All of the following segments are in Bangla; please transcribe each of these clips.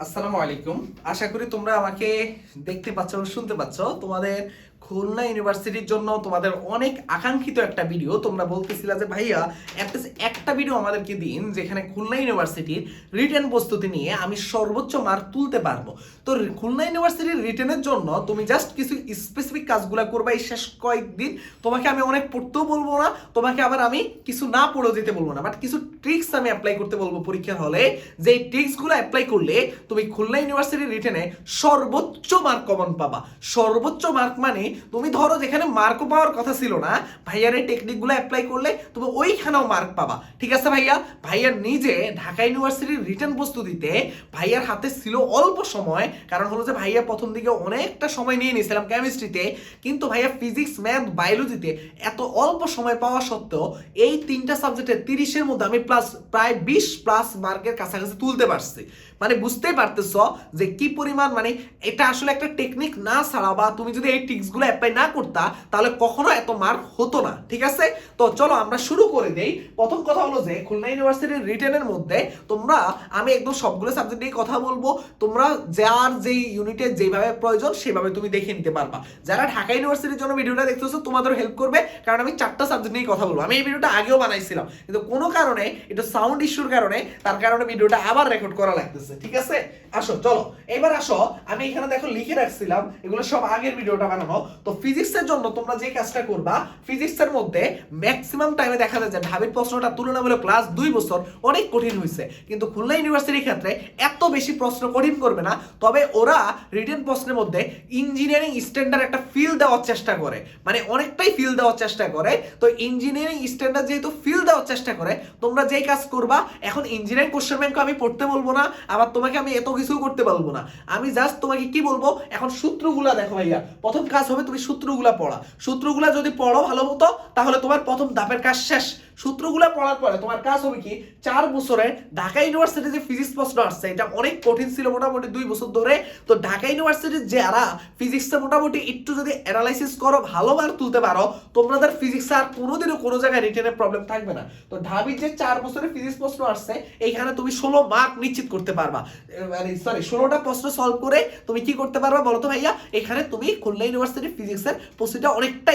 আসসালামু আলাইকুম। আশা করি তোমরা আমাকে দেখতে পাচ্ছ ও শুনতে পাচ্ছ। তোমাদের খুলনা ইউনিভার্সিটির জন্য তোমাদের অনেক আকাঙ্ক্ষিত একটা ভিডিও তোমরা বলতেছিলা যে ভাইয়া একটা ভিডিও আমাদেরকে দিন যেখানে খুলনা ইউনিভার্সিটির রিটেন প্রস্তুতি নিয়ে আমি সর্বোচ্চ মার্ক তুলতে পারবো। তো খুলনা ইউনিভার্সিটির রিটেনের জন্য তুমি জাস্ট কিছু স্পেসিফিক কাজগুলো করবা এই শেষ কয়েকদিন। তোমাকে আমি অনেক পড়তেও বলবো না, তোমাকে আবার আমি কিছু না পড়েও যেতে বলবো না, বাট কিছু ট্রিক্স আমি অ্যাপ্লাই করতে বলবো পরীক্ষার হলে। যে ট্রিক্সগুলো অ্যাপ্লাই করলে তুমি খুলনা ইউনিভার্সিটির রিটেনে সর্বোচ্চ মার্ক কমন পাবা। সর্বোচ্চ মার্ক মানে তুমি ধরো যেখানে মার্কও পাওয়ার কথা ছিল না, ভাইয়ার এই টেকনিকগুলো অ্যাপ্লাই করলে তুমি ওইখানেও মার্ক পাবা। ঠিক আছে ভাইয়া? ভাইয়ার নিজে ঢাকা ইউনিভার্সিটির রিটেন প্রস্তুতিতে ভাইয়ার হাতে ছিল অল্প সময়, কারণ হলো যে ভাইয়া প্রথম দিকে অনেকটা সময় নিয়ে নিয়েছিলাম কেমিস্ট্রিতে, কিন্তু ভাইয়া ফিজিক্স ম্যাথ বায়োলজিতে এত অল্প সময় পাওয়া সত্ত্বেও এই তিনটা সাবজেক্টে 30-এর মধ্যে আমি প্রায় 20+ মার্কের কাছাকাছি তুলতে পারছি। মানে বুঝতেই পারতেছ যে কি পরিমাণ, মানে এটা আসলে একটা টেকনিক না ছাড়া বা তুমি যদি এই ট্রিক্সগুলো অ্যাপ্লাই না করতা তাহলে কখনো এত মার্ক হতো না। ঠিক আছে, তো চলো আমরা শুরু করে দেই। প্রথম কথা হলো যে খুলনা ইউনিভার্সিটির রিটেনের মধ্যে তোমরা, আমি একদম সবগুলো সাবজেক্ট নিয়ে কথা বলবো, তোমরা যার যেই ইউনিটে যেভাবে প্রয়োজন সেভাবে তুমি দেখে নিতে পারবা। যারা ঢাকা ইউনিভার্সিটির জন্য ভিডিওটা দেখতেছো তোমাদের হেল্প করবে, কারণ আমি 4টা সাবজেক্ট নিয়ে কথা বলবো। আমি এই ভিডিওটা আগেও বানাইছিলাম, কিন্তু কোনো কারণে একটু সাউন্ড ইস্যুর কারণে তার কারণে ভিডিওটা আবার রেকর্ড করা লাগতেছে। ঠিক আছে, আসো চলো এবার আসো। আমি এখানে দেখো লিখে রাখছিলাম, এগুলো সব আগের ভিডিওটা বানানো। তো ফিজিক্সের জন্য তোমরা যে কাজটা করবা, ফিজিক্সের মধ্যে ম্যাক্সিমাম টাইমে দেখা যায় যে ঢাবির প্রশ্নটা তুলনামূলক ক্লাস 2 বছর অনেক কঠিন হয়েছে, কিন্তু খুলনা ইউনিভার্সিটির ক্ষেত্রে এত বেশি প্রশ্ন কঠিন করবে না। তবে ওরা রিটেন প্রশ্নের মধ্যে ইঞ্জিনিয়ারিং স্ট্যান্ডার্ড একটা ফিল দেওয়ার চেষ্টা করে, মানে অনেকটাই ফিল দেওয়ার চেষ্টা করে। তো ইঞ্জিনিয়ারিং স্ট্যান্ডার্ড যেহেতু ফিল দেওয়ার চেষ্টা করে, তোমরা যেই কাজ করবা, এখন ইঞ্জিনিয়ারিং কোশ্চেন ব্যাংক আমি পড়তে বলবো না, আবার তোমাকে আমি এত কিছু করতে বলবো না। আমি জাস্ট তোমাকে কি বলবো, এখন সূত্রগুলা দেখো ভাইয়া। প্রথম কাজ হবে তুমি সূত্রগুলা পড়া। সূত্রগুলা যদি পড়ো ভালো মতো, তাহলে তোমার প্রথম ধাপের কাজ শেষ। সূত্রগুলা পড়ার পরে তোমার কাজ হবে কি, 4 বছরে ঢাকা ইউনিভার্সিটি যে ফিজিক্স প্রশ্ন আসছে এটা অনেক কঠিন ছিল মোটামুটি 2 বছর ধরে। তো ঢাকা ইউনিভার্সিটির যারা ফিজিক্সে মোটামুটি একটু যদি অ্যানালাইসিস করো, ভালো মার্ক তুলতে পারো, তোমাদের ফিজিক্সে আর কোনোদিনও কোনো জায়গায় রিটেনের প্রবলেম থাকবে না। তো ঢাবির যে 4 বছরের ফিজিক্স প্রশ্ন আসছে, এইখানে তুমি 16 মার্ক নিশ্চিত করতে পারবা। মানে সরি, 16টা প্রশ্ন সলভ করে তুমি কি করতে পারবা বলো তো ভাইয়া? এখানে তুমি খুলনা ইউনিভার্সিটির ফিজিক্সের প্রশ্নটা অনেকটা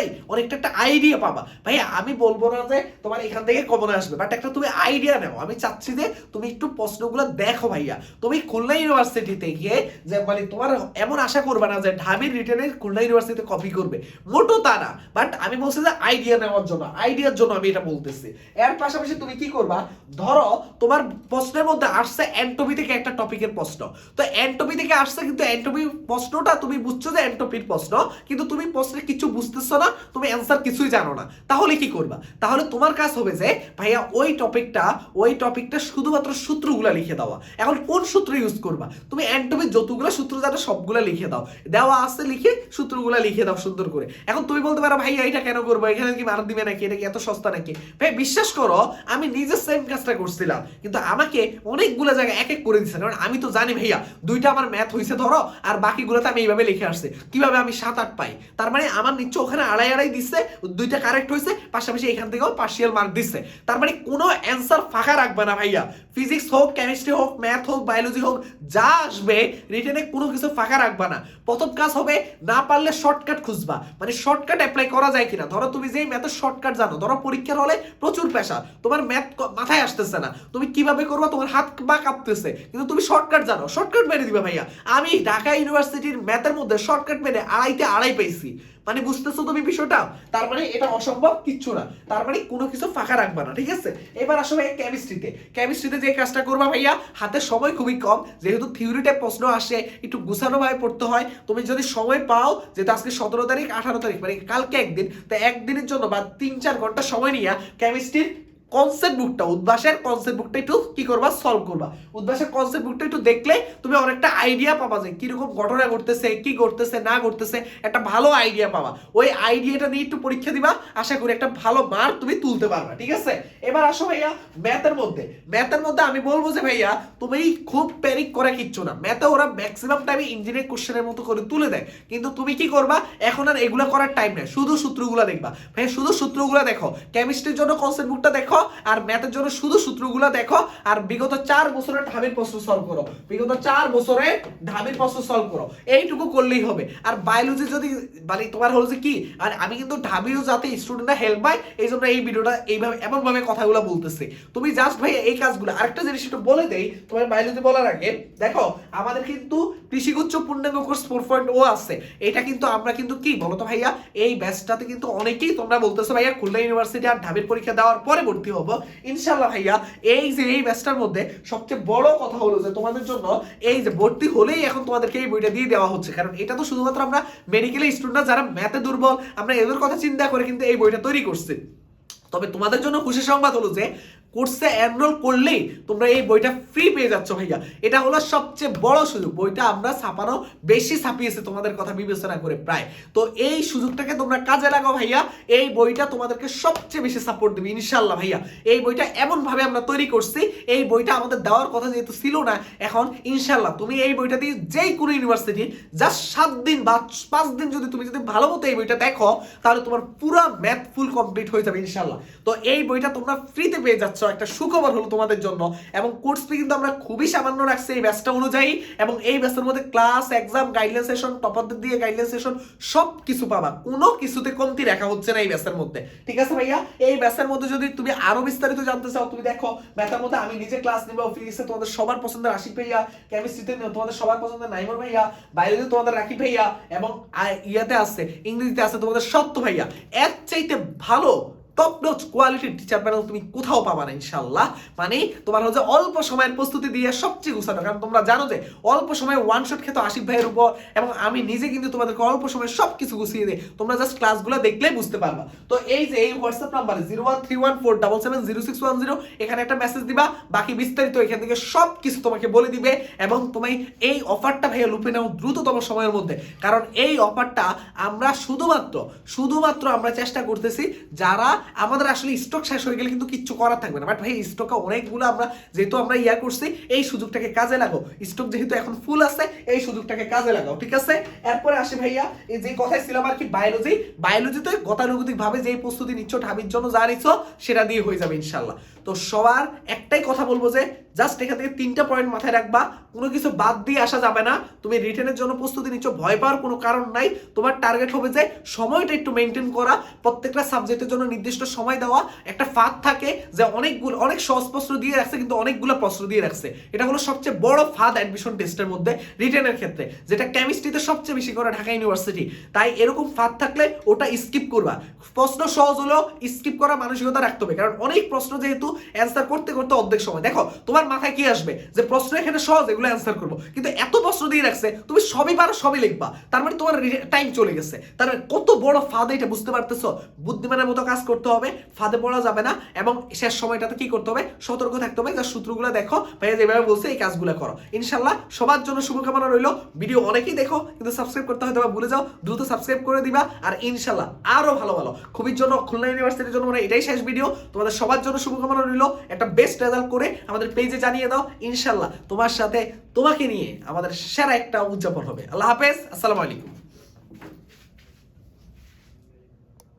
একটা আইডিয়া পাবা। ভাইয়া আমি বলবো না যে তোমার এখান থেকে কমন আসবে, বাট একটা তুমি আইডিয়া নাও। আমি চাচ্ছি যে তুমি একটু প্রশ্নগুলো দেখো ভাইয়া। তুমি খুলনা ইউনিভার্সিটিতে গিয়ে যে মানে তোমার এমন আশা করবে না যে ঢাবির রিটেনের খুলনা ইউনিভার্সিটিতে কপি করবে, মোটো তা না। বাট আমি বলছি যে আইডিয়া নেওয়ার জন্য, আইডিয়ার জন্য আমি এটা বলতেছি। এর পাশাপাশি তুমি কি করবা, ধরো তোমার প্রশ্নের মধ্যে আসছে এন্ট্রপি থেকে একটা টপিকের প্রশ্ন। তো এন্ট্রপি থেকে আসছে, কিন্তু এন্ট্রপি প্রশ্নটা তুমি বুঝছো যে এন্ট্রপির প্রশ্ন, কিন্তু তুমি প্রশ্নে কিছু বুঝতেছো না, তুমি অ্যান্সার কিছুই জানো না। তাহলে কি করবা? তাহলে তোমার কাজ হবে যে ভাইয়া ওই টপিকটা শুধুমাত্র সূত্রগুলা লিখে দেওয়া। এখন কোন সূত্র ইউজ করবা? তুমি এন্ট্রপির যতগুলো সূত্র জানো সবগুলা লিখে দাও, দেওয়া আছে লিখে সূত্রগুলা লিখে দাও সুন্দর করে। এখন তুমি বলতে পারো ভাইয়া এটা কেন করবো, এখানে কি মার্ক দিবে নাকি, এটা কি এত সস্তা নাকি? ভাই বিশ্বাস করো, আমি নিজে সেম কাজটা করছিলাম, কিন্তু আমাকে অনেকগুলো জায়গায় এক এক করে দিচ্ছে, কারণ আমি তো জানি ভাইয়া 2টা আমার ম্যাথ হয়েছে ধরো, আর বাকিগুলোতে আমি এইভাবে লিখে আসছি। কিভাবে আমি 7-8 পাই? তার মানে আমার নিশ্চয় ওখানে আড়াই দিচ্ছে, 2টা কারেক্ট হয়েছে, পাশাপাশি এখান থেকেও পার্সিয়াল মার্ক দিচ্ছে। তার মানে কোনো অ্যান্সার ফাঁকা রাখবে না ভাইয়া। ফিজিক্স হোক, কেমিস্ট্রি হোক, ম্যাথ হোক, বায়োলজি হোক, যা আসবে রিটেনে কোনো কিছু ফাঁকা রাখবা না। প্রথম কাজ হবে না পারলে শর্টকাট খুঁজবা, মানে শর্টকাট অ্যাপ্লাই করা যায় কিনা। ধরো তুমি যেই ম্যাথের শর্টকাট জানো, ধরো পরীক্ষার হলে প্রচুর প্রেসার, তোমার ম্যাথ মাথায় আসতেছে না, তুমি কিভাবে করবা, তোমার হাত বা কাঁপতেছে, কিন্তু তুমি শর্টকাট জানো, শর্টকাট মেরে দিবা ভাইয়া। আমি ঢাকা ইউনিভার্সিটির ম্যাথের মধ্যে শর্টকাট মেরে আড়াই পেয়েছি। মানে বুঝতেছো তুমি বিষয়টা? তার মানে এটা অসম্ভব কিচ্ছু না, তার মানে কোনো কিছু ফাঁকা রাখবা না। ঠিক আছে, এবার আসো ভাইয়া কেমিস্ট্রিতে যে কাজটা করবা ভাইয়া, হাতে সময় খুবই কম, যেহেতু থিওরিতে প্রশ্ন আসে, একটু গুছানো ভাবে পড়তে হয়। তুমি যদি সময় পাও, যেহেতু আজকে 17 তারিখ 18 তারিখ, মানে কালকে একদিন, তো একদিনের জন্য বা 3-4 ঘন্টা সময় নিয়ে কেমিস্ট্রির কনসেপ্ট বুকটা, উদ্ভাসের কনসেপ্ট বুকটা একটু কি করবা, সলভ করবা। উদ্ভাসের কনসেপ্ট বুকটা একটু দেখলে তুমি অনেকটা আইডিয়া পাবা যে কিরকম ঘটনা ঘটতেছে, কি ঘটতেছে না ঘটতেছে, একটা ভালো আইডিয়া পাবা। ওই আইডিয়াটা নিয়ে একটু পরীক্ষা দিবা, আশা করি একটা ভালো মার্ক তুমি তুলতে পারবা। ঠিক আছে, এবার আসো ভাইয়া ম্যাথের মধ্যে আমি বলবো যে ভাইয়া তুমি খুব প্যানিক করা কিচ্ছু না। ম্যাথে ওরা ম্যাক্সিমাম টাইমে ইঞ্জিনিয়ারিং কোশ্চেনের মতো করে তুলে দেয়, কিন্তু তুমি কি করবা, এখন আর এগুলা করার টাইম নেই, শুধু সূত্রগুলো দেখবা। ভাইয়া শুধু সূত্রগুলো দেখো। কেমিস্ট্রির জন্য কনসেপ্ট বুকটা দেখো, দেখো আর ম্যাথের জন্য শুধু সূত্রগুলো দেখো আর বিগত 4 বছরের ঢাবির প্রশ্ন সলভ করো, বিগত 4 বছরে ঢাবির প্রশ্ন সলভ করো, এইটুকু করলেই হবে। আর বায়োলজি যদি মানে তোমার হলো যে কি, আর আমি কিন্তু ঢাবিও যাতে স্টুডেন্টরা হেল্প পায় এই জন্য এই ভিডিওটা এইভাবে এমন ভাবে কথাগুলো বলতেছি। তুমি জাস্ট ভাই এই কাজগুলো, আরেকটা জিনিস একটু বলে দেই তোমার বায়োলজি বলার আগে, দেখো আমাদের কিন্তু কৃষিগুচ্ছ পূর্ণাঙ্গ কোর্স 4.0 আছে। এটা কিন্তু আমরা কিন্তু কি বলতো ভাইয়া, এই ব্যাচটাতে কিন্তু অনেকেই তোমরা বলতেছো ভাইয়া খুলনা ইউনিভার্সিটি আর ঢাবির পরীক্ষা দেওয়ার পরে ভর্তি হবো। ইনশাআল্লাহ ভাইয়া এই যে এই ব্যাচটার মধ্যে সবচেয়ে বড় কথা হলো যে তোমাদের জন্য এই যে ভর্তি হলেই এখন তোমাদেরকে এই বইটা দিয়ে দেওয়া হচ্ছে, কারণ এটা তো শুধুমাত্র আমরা মেডিকেলের স্টুডেন্টরা যারা ম্যাথে দুর্বল আমরা এদের কথা চিন্তা করে কিন্তু এই বইটা তৈরি করছি। তবে তোমাদের জন্য খুশি সংবাদ হলো যে কোর্সে এনরোল করলেই তোমরা এই বইটা ফ্রি পেয়ে যাচ্ছ ভাইয়া। এটা হলো সবচেয়ে বড় সুযোগ। বইটা আমরা ছাপানো বেশি ছাপিয়েছি তোমাদের কথা বিবেচনা করে প্রায়। তো এই সুযোগটাকে তোমরা কাজে লাগাও ভাইয়া। এই বইটা তোমাদেরকে সবচেয়ে বেশি সাপোর্ট দেবে ইনশাআল্লাহ ভাইয়া। এই বইটা এমন ভাবে আমরা তৈরি করছি, এই বইটা আমাদের দেওয়ার কথা যেহেতু ছিল না, এখন ইনশাআল্লাহ তুমি এই বইটা দিয়ে যেই কোনো ইউনিভার্সিটি জাস্ট 7 দিন বা 5 দিন যদি তুমি ভালো মতো এই বইটা দেখো তাহলে তোমার পুরো ম্যাথ ফুল কমপ্লিট হয়ে যাবে ইনশাআল্লাহ। তো এই বইটা তোমরা ফ্রিতে পেয়ে যাচ্ছ, একটা সুখবর হলো তোমাদের জন্য। এবং কোর্স ফি কিন্তু আমরা খুবই সামান্য রাখছি এই ব্যাচটা অনুযায়ী, এবং এই ব্যাচের মধ্যে ক্লাস, এক্সাম, গাইডলাইন সেশন, টপারদের দিয়ে গাইডলাইন সেশন সব কিছু পাবা, কোনো কিছুতে কমতি রাখা হচ্ছে না এই ব্যাচের মধ্যে। ঠিক আছে ভাইয়া, এই ব্যাচের মধ্যে যদি তুমি আরো বিস্তারিত জানতে চাও তুমি দেখো ব্যাচের মধ্যে আমি নিজে ক্লাস নিব, ফিজিক্সে তোমাদের সবার পছন্দের আশিক ভাইয়া, কেমিস্ট্রিতে তোমাদের সবার পছন্দের নাইমর ভাইয়া, বায়োলজিতে তোমাদের রাকিব ভাইয়া, এবং ইয়াতে আছে ইংরেজিতে আছে তোমাদের সত্য ভাইয়া। এর চাইতে ভালো টপ নচ কোয়ালিটির টিচার প্যানেল তুমি কোথাও পাবা না ইনশাআল্লাহ। মানে তোমার হচ্ছে অল্প সময়ের প্রস্তুতি দিয়ে সবচেয়ে গুছানো, কারণ তোমরা জানো যে অল্প সময়ে ওয়ান শট খেতো আশিক ভাইয়ের উপর, এবং আমি নিজে কিন্তু তোমাদেরকে অল্প সময়ে সবকিছু গুছিয়ে দিই, তোমরা জাস্ট ক্লাসগুলো দেখলেই বুঝতে পারবা। তো এই যে এই হোয়াটসঅ্যাপ নাম্বারে 01314770770 এখানে একটা মেসেজ দিবা, বাকি বিস্তারিত এখান থেকে সব কিছু তোমাকে বলে দিবে। এবং তুমি এই অফারটা ভাইয়া লুপে নাও দ্রুততম সময়ের মধ্যে, কারণ এই অফারটা আমরা শুধুমাত্র আমরা চেষ্টা করতেছি যারা আমাদের আসলে স্টক শেষ হয়ে গেলে কিন্তু কিচ্ছু করার থাকবে না, বাট ভাই স্টক অনেকগুলো আমরা যেহেতু আমরা ইয়া করছি, এই সুযোগটাকে কাজে লাগাও। স্টক যেহেতু এখন ফুল আছে এই সুযোগটাকে কাজে লাগাও, ঠিক আছে। এরপরে আসি ভাইয়া এই যে কথাই ছিলাম আর কি, বায়োলজিতে গতানুগতিক ভাবে যে প্রস্তুতি নিচ্ছ ঢাবির জন্য যা নিচ্ছ সেটা দিয়ে হয়ে যাবে ইনশাআল্লাহ। তো সবার একটাই কথা বলবো যে জাস্ট এখান থেকে 3টা পয়েন্ট মাথায় রাখবা, কোনো কিছু বাদ দিয়ে আসা যাবে না। তুমি রিটেনের জন্য প্রস্তুতি নিচ্ছ, ভয় পাওয়ার কোনো কারণ নাই। তোমার টার্গেট হবে যে সময়টা একটু মেনটেন করা, প্রত্যেকটা সাবজেক্টের জন্য নির্দিষ্ট সময় দেওয়া। একটা ফাঁদ থাকে যে অনেক সহজ প্রশ্ন দিয়ে রাখছে কিন্তু অনেকগুলো প্রশ্ন দিয়ে রাখছে, এটা হলো সবচেয়ে বড় ফাঁদ অ্যাডমিশন টেস্টের মধ্যে রিটেনের ক্ষেত্রে, যেটা কেমিস্ট্রিতে সবচেয়ে বেশি করে ঢাকা ইউনিভার্সিটি। তাই এরকম ফাঁদ থাকলে ওটা স্কিপ করবা। প্রশ্ন সহজ হলেও স্কিপ করা মানসিকতা রাখতে হবে, কারণ অনেক প্রশ্ন যেহেতু অ্যান্সার করতে করতে অর্ধেক সময় দেখো তোমার মাথায় কি আসবে যে প্রশ্ন এখানে সহজ, এগুলো অ্যান্সার করবো, কিন্তু এত প্রশ্ন দিয়ে রাখছে তুমি সবই পারো সবই লিখবা, তার মানে তোমার টাইম চলে গেছে। তার মানে কত বড় ফাঁদ এটা বুঝতে পারতেছো? বুদ্ধিমানের মতো কাজ করতে হবে, ফাঁদে পড়া যাবে না, এবং শেষ সময়টাতে কি করতে হবে, সতর্ক থাকতে হবে। যার সূত্রগুলো দেখো ভাইয়া যেভাবে বলছে এই কাজগুলো করো ইনশাআল্লাহ। সবার জন্য শুভকামনা রইলো। ভিডিও অনেকেই দেখো কিন্তু সাবস্ক্রাইব করতে হয়তো ভুলে যাও, দ্রুত সাবস্ক্রাইব করে দিবা। আর ইনশাআল্লাহ আরো ভালো খুবির জন্য খুলনা ইউনিভার্সিটির জন্য মানে এটাই শেষ ভিডিও। তোমাদের সবার জন্য শুভকামনা রইলো, একটা বেস্ট রেজাল্ট করে আমাদের পেজে জানিয়ে দাও ইনশাআল্লাহ। তোমার সাথে তোমাকে নিয়ে আমাদের সেরা একটা উদযাপন হবে। আল্লাহ হাফেজ, আসসালামু আলাইকুম।